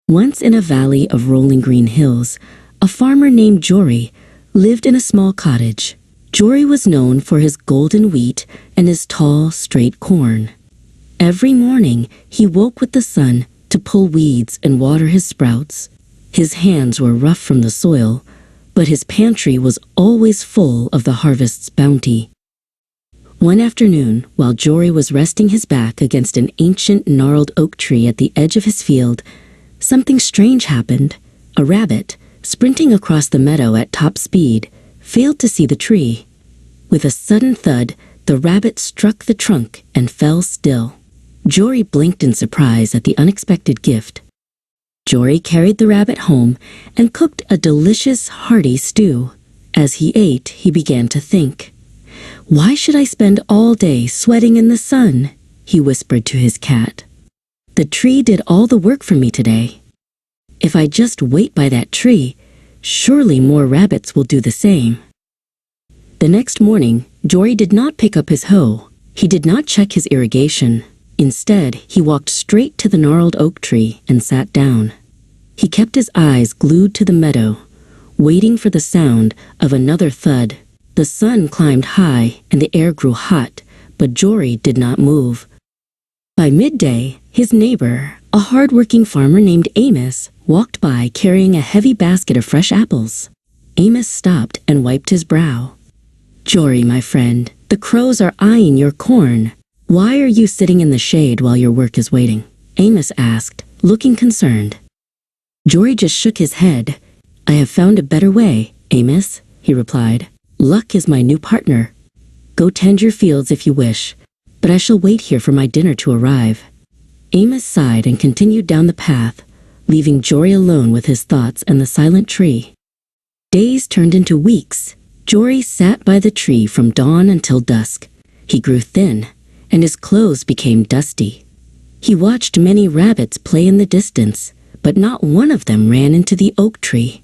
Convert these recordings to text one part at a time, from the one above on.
Once in a valley of rolling green hills, a farmer named Jory lived in a small cottage. Jory was known for his golden wheat and his tall, straight corn. Every morning, he woke with the sun to pull weeds and water his sprouts. His hands were rough from the soil, but his pantry was always full of the harvest's bounty. One afternoon, while Jory was resting his back against an ancient gnarled oak tree at the edge of his field, something strange happened. A rabbit, sprinting across the meadow at top speed, failed to see the tree. With a sudden thud, the rabbit struck the trunk and fell still. Jory blinked in surprise at the unexpected gift. Jory carried the rabbit home and cooked a delicious, hearty stew. As he ate, he began to think. "Why should I spend all day sweating in the sun?" he whispered to his cat. "The tree did all the work for me today. If I just wait by that tree, surely more rabbits will do the same." The next morning, Jory did not pick up his hoe. He did not check his irrigation. Instead, he walked straight to the gnarled oak tree and sat down. He kept his eyes glued to the meadow, waiting for the sound of another thud. The sun climbed high and the air grew hot, but Jory did not move. By midday, his neighbor, a hard-working farmer named Amos, walked by carrying a heavy basket of fresh apples. Amos stopped and wiped his brow. "Jory, my friend, the crows are eyeing your corn. Why are you sitting in the shade while your work is waiting?" Amos asked, looking concerned. Jory just shook his head. "I have found a better way, Amos," he replied. "Luck is my new partner. Go tend your fields if you wish, but I shall wait here for my dinner to arrive." Amos sighed and continued down the path, leaving Jory alone with his thoughts and the silent tree. Days turned into weeks. Jory sat by the tree from dawn until dusk. He grew thin, and his clothes became dusty. He watched many rabbits play in the distance, but not one of them ran into the oak tree.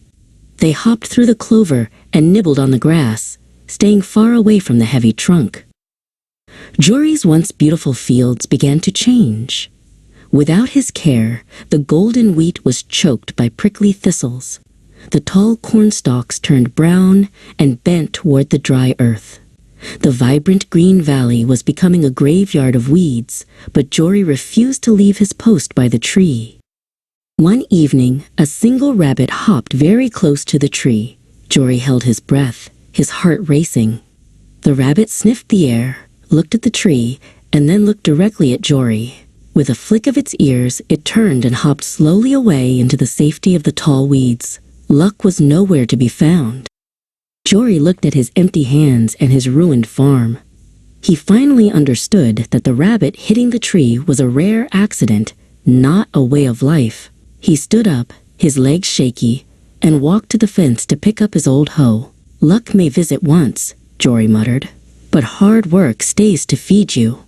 They hopped through the clover and nibbled on the grass, staying far away from the heavy trunk. Jory's once beautiful fields began to change. Without his care, the golden wheat was choked by prickly thistles. The tall corn stalks turned brown and bent toward the dry earth. The vibrant green valley was becoming a graveyard of weeds, but Jory refused to leave his post by the tree. One evening, a single rabbit hopped very close to the tree. Jory held his breath, his heart racing. The rabbit sniffed the air, looked at the tree, and then looked directly at Jory. With a flick of its ears, it turned and hopped slowly away into the safety of the tall weeds. Luck was nowhere to be found. Jory looked at his empty hands and his ruined farm. He finally understood that the rabbit hitting the tree was a rare accident, not a way of life. He stood up, his legs shaky, and walked to the fence to pick up his old hoe. "Luck may visit once," Jory muttered, "but hard work stays to feed you."